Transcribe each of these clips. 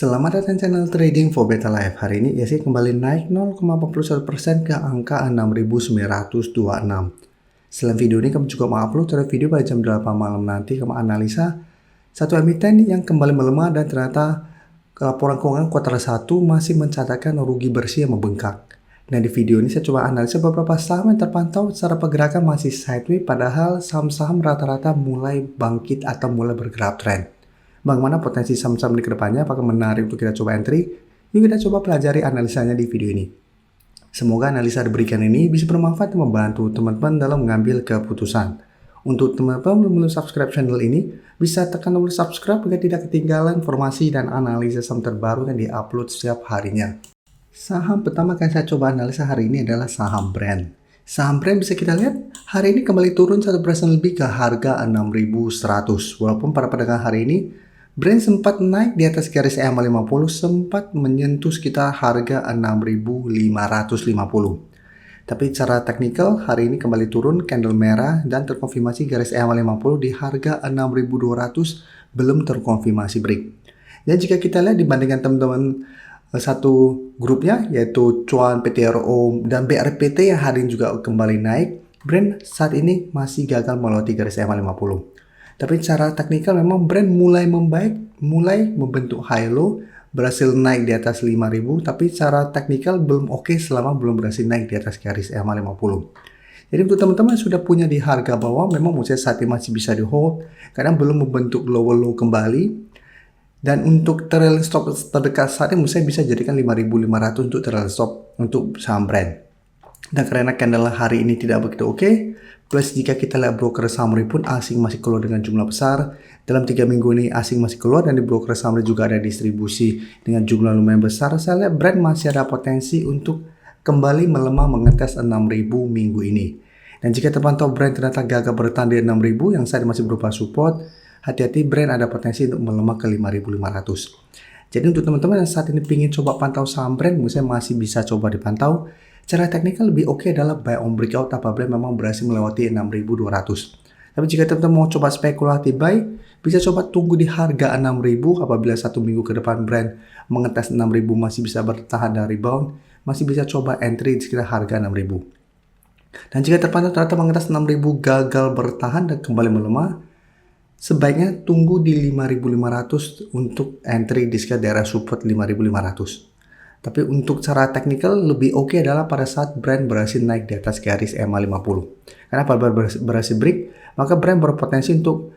Selamat datang channel Trading for Better Life. Hari ini ISG kembali naik 0,41% ke angka 6.926. Selain video ini, kami juga mengupload video pada jam 8 malam nanti. Kami analisa satu emiten yang kembali melemah dan ternyata laporan keuangan kuartal 1 masih mencatatkan rugi bersih yang membengkak. Nah, di video ini saya coba analisa beberapa saham yang terpantau secara pergerakan masih sideways, padahal saham-saham rata-rata mulai bangkit atau mulai bergerak trend. Bagaimana potensi saham-saham di kedepannya, apakah menarik untuk kita coba entry? Yuk kita coba pelajari analisanya di video ini. Semoga analisa diberikan ini bisa bermanfaat dan membantu teman-teman dalam mengambil keputusan. Untuk teman-teman belum subscribe channel ini, bisa tekan tombol subscribe agar tidak ketinggalan informasi dan analisa saham terbaru yang diupload setiap harinya. Saham pertama yang saya coba analisa hari ini adalah saham Brand. Saham Brand bisa kita lihat hari ini kembali turun 1% lebih ke harga 6.100. Walaupun pada perdagangan hari ini Brand sempat naik di atas garis EMA 50, sempat menyentuh sekitar harga 6.550. Tapi secara teknikal hari ini kembali turun candle merah dan terkonfirmasi garis EMA 50 di harga 6.200 belum terkonfirmasi break. Dan jika kita lihat dibandingkan teman-teman satu grupnya yaitu Cuan, PTRO, dan BRPT yang hari ini juga kembali naik, Brand saat ini masih gagal melewati garis EMA 50. Tapi secara teknikal memang Brand mulai membaik, mulai membentuk high low, berhasil naik di atas 5.000, tapi secara teknikal belum oke selama belum berhasil naik di atas garis EMA 50. Jadi untuk teman-teman yang sudah punya di harga bawah, memang menurut saya saat ini masih bisa di hold, karena belum membentuk lower low kembali. Dan untuk trailing stop terdekat saat ini, menurut saya bisa jadikan 5.500 untuk trailing stop untuk saham Brand. Dan karena candle hari ini tidak begitu oke, plus jika kita lihat broker summary pun asing masih keluar dengan jumlah besar. Dalam 3 minggu ini asing masih keluar dan di broker summary juga ada distribusi dengan jumlah lumayan besar. Saya lihat Brand masih ada potensi untuk kembali melemah mengetes 6.000 minggu ini. Dan jika terpantau Brand ternyata gagal bertahan di 6.000 yang saat masih berupa support, hati-hati Brand ada potensi untuk melemah ke 5.500. Jadi untuk teman-teman yang saat ini ingin coba pantau saham Brand, menurut saya masih bisa coba dipantau. Cara teknikal lebih oke adalah buy on breakout apabila memang berhasil melewati 6.200. Tapi jika teman-teman mau coba spekulatif buy, bisa coba tunggu di harga 6.000 apabila 1 minggu ke depan Brand mengetes 6.000 masih bisa bertahan dan rebound, masih bisa coba entry di sekitar harga 6.000. Dan jika terpantau ternyata mengetes 6.000 gagal bertahan dan kembali melemah, sebaiknya tunggu di 5.500 untuk entry di sekitar daerah support 5.500. Tapi untuk cara teknikal lebih oke adalah pada saat Brand berhasil naik di atas garis EMA 50. Karena apabila berhasil break, maka Brand berpotensi untuk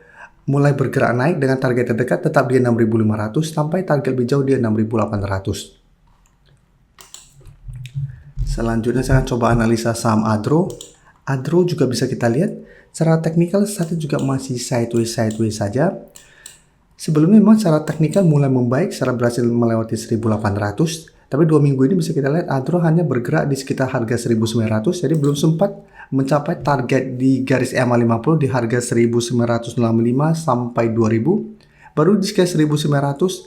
mulai bergerak naik dengan target terdekat tetap di 6.500 sampai target lebih jauh di 6.800. Selanjutnya saya akan coba analisa saham Adro. Adro juga bisa kita lihat secara teknikal saat ini juga masih sideways saja. Sebelumnya memang secara teknikal mulai membaik setelah berhasil melewati 1.800. Tapi 2 minggu ini bisa kita lihat Adro hanya bergerak di sekitar harga 1.900, jadi belum sempat mencapai target di garis EMA 50 di harga 1.965 sampai 2.000. Baru di sekitar 1.900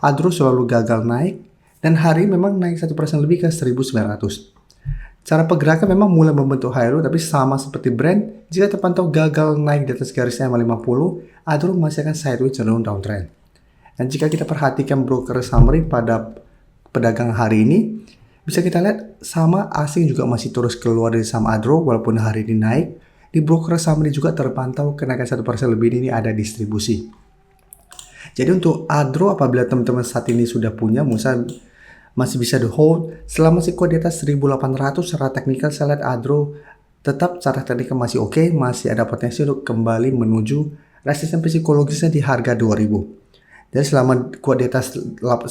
Adro selalu gagal naik dan hari memang naik 1% lebih ke 1.900. Cara pergerakan memang mulai membentuk high low, tapi sama seperti Brand, jika terpantau gagal naik di atas garis EMA 50, Adro masih akan sideways cenderung downtrend. Dan jika kita perhatikan broker summary pada pedagang hari ini, bisa kita lihat sama asing juga masih terus keluar dari saham Adro walaupun hari ini naik. Di broker summary juga terpantau kenaikan 1% lebih ini ada distribusi. Jadi untuk Adro apabila teman-teman saat ini sudah punya, masih bisa di hold selama masih kuat di atas 1.800. Secara teknikal saya lihat Adro tetap secara teknikal masih oke, masih ada potensi untuk kembali menuju resistensi psikologisnya di harga 2.000. Jadi selama kuat di atas 1.800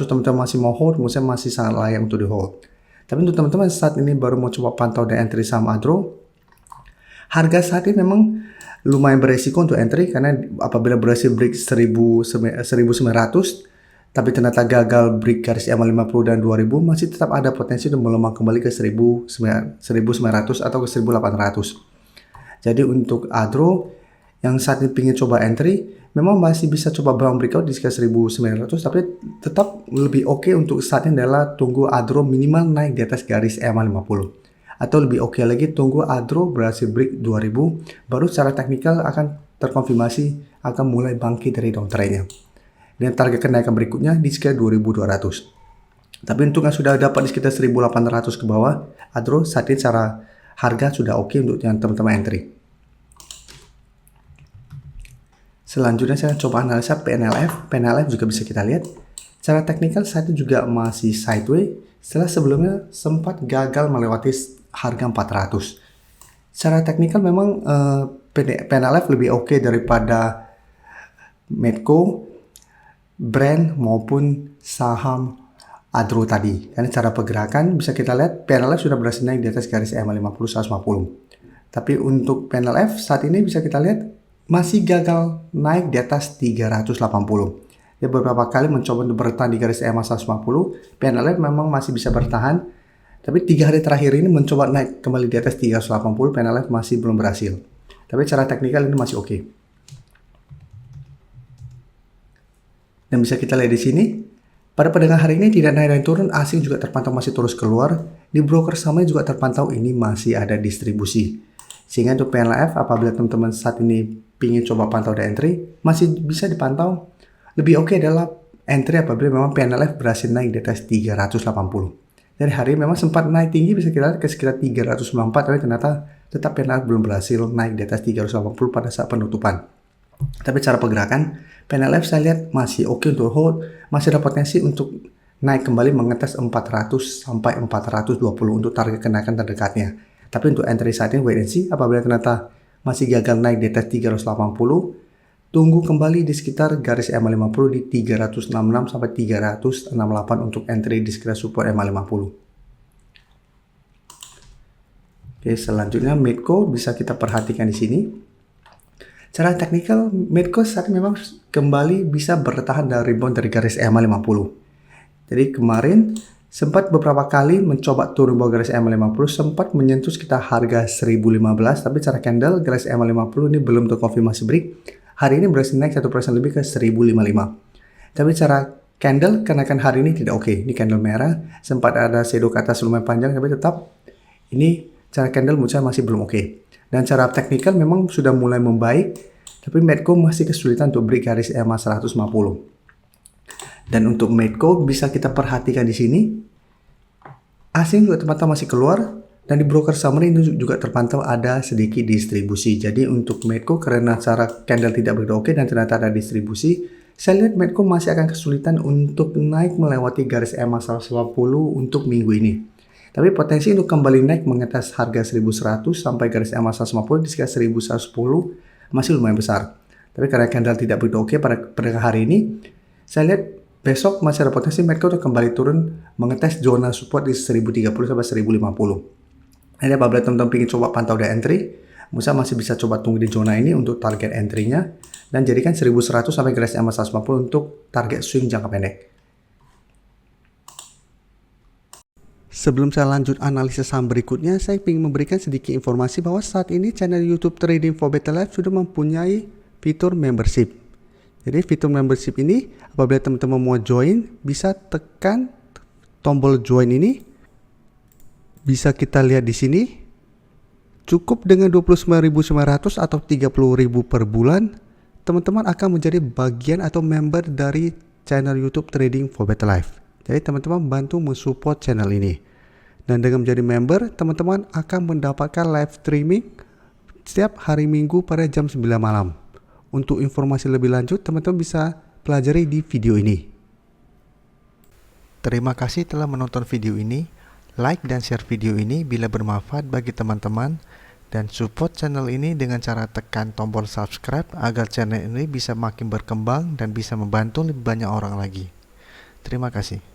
teman-teman masih mau hold, menurut saya masih sangat layak untuk di hold. Tapi untuk teman-teman saat ini baru mau coba pantau dan entry saham Adro, harga saat ini memang lumayan beresiko untuk entry karena apabila berhasil break 1.900 tapi ternyata gagal break garis EMA 50 dan 2.000, masih tetap ada potensi untuk melemah kembali ke 1.900 atau ke 1.800. Jadi untuk Adro yang saat ini ingin coba entry, memang masih bisa coba buy on breakout di sekitar 1.900, tapi tetap lebih oke untuk saat ini adalah tunggu Adro minimal naik di atas garis EMA 50. Atau lebih oke lagi tunggu Adro berhasil break 2.000, baru secara teknikal akan terkonfirmasi akan mulai bangkit dari downtrendnya. dan target kenaikan berikutnya di sekitar 2200. Tapi untuk yang sudah dapat di sekitar 1800 ke bawah, atau saat ini cara harga sudah oke untuk yang teman-teman entry. Selanjutnya saya coba analisa PNLF. PNLF juga bisa kita lihat. Secara teknikal saat ini juga masih sideways setelah sebelumnya sempat gagal melewati harga 400. Secara teknikal memang PNLF lebih oke daripada Medco, Brand maupun saham Adro tadi. Karena cara pergerakan bisa kita lihat PNLF sudah berhasil naik di atas garis EMA 50 150. Tapi untuk PNLF saat ini bisa kita lihat masih gagal naik di atas 380. Dia beberapa kali mencoba untuk bertahan di garis EMA 150. PNLF memang masih bisa bertahan. Tapi 3 hari terakhir ini mencoba naik kembali di atas 380. PNLF masih belum berhasil. Tapi cara teknikal ini masih oke. Dan bisa kita lihat di sini. Pada perdagangan hari ini tidak naik dan turun, asing juga terpantau masih terus keluar. Di broker sama juga terpantau ini masih ada distribusi. Sehingga untuk PNLF apabila teman-teman saat ini ingin coba pantau dan entry, masih bisa dipantau. Lebih oke adalah entry apabila memang PNLF berhasil naik di atas 380. Dari hari memang sempat naik tinggi bisa kita lihat ke sekitar 394, tapi ternyata tetap PNLF belum berhasil naik di atas 380 pada saat penutupan. Tapi cara pergerakan PNLF saya lihat masih oke untuk hold, masih ada potensi untuk naik kembali mengetes 400 sampai 420 untuk target kenaikan terdekatnya. Tapi untuk entry saat ini wait and see, apabila ternyata masih gagal naik di atas 380, tunggu kembali di sekitar garis EMA 50 di 366 sampai 368 untuk entry di sekitar support EMA 50. Oke, selanjutnya Medco bisa kita perhatikan di sini. Secara teknikal, Medco saat ini memang kembali bisa bertahan dari rebound dari garis EMA 50. Jadi kemarin sempat beberapa kali mencoba turun bawah garis EMA 50, sempat menyentuh sekitar harga 1015, tapi cara candle garis EMA 50 ini belum terkonfirmasi break. Hari ini berhasil naik 1% lebih ke 1055. Tapi cara candle kenaikan hari ini tidak oke. Ini candle merah, sempat ada shadow ke atas lumayan panjang, tapi tetap ini cara candle menurut saya masih belum oke. Dan cara teknikal memang sudah mulai membaik, tapi Medco masih kesulitan untuk break garis EMA 150. Dan untuk Medco bisa kita perhatikan di sini, asing juga terpantau masih keluar, dan di broker summary ini juga terpantau ada sedikit distribusi. Jadi untuk Medco karena cara candle tidak begitu oke dan ternyata ada distribusi, saya lihat Medco masih akan kesulitan untuk naik melewati garis EMA 150 untuk minggu ini. Tapi potensi untuk kembali naik mengetes harga 1100 sampai garis EMA 150 di sekitar 1110 masih lumayan besar. Tapi karena candle tidak begitu oke pada perdagangan hari ini, saya lihat besok masih ada potensi Medco untuk kembali turun mengetes zona support di 1030 sampai 1050. Jadi apabila teman-teman ingin coba pantau dan entry, Musa masih bisa coba tunggu di zona ini untuk target entry-nya dan jadikan 1100 sampai garis EMA 150 untuk target swing jangka pendek. Sebelum saya lanjut analisis saham berikutnya, saya ingin memberikan sedikit informasi bahwa saat ini channel YouTube Trading for Better Life sudah mempunyai fitur membership. Jadi fitur membership ini apabila teman-teman mau join, bisa tekan tombol join ini. Bisa kita lihat di sini. Cukup dengan 29.900 atau 30.000 per bulan, teman-teman akan menjadi bagian atau member dari channel YouTube Trading for Better Life. Jadi teman-teman bantu mensupport channel ini. Dan dengan menjadi member, teman-teman akan mendapatkan live streaming setiap hari Minggu pada jam 9 malam. Untuk informasi lebih lanjut, teman-teman bisa pelajari di video ini. Terima kasih telah menonton video ini. Like dan share video ini bila bermanfaat bagi teman-teman. Dan support channel ini dengan cara tekan tombol subscribe agar channel ini bisa makin berkembang dan bisa membantu lebih banyak orang lagi. Terima kasih.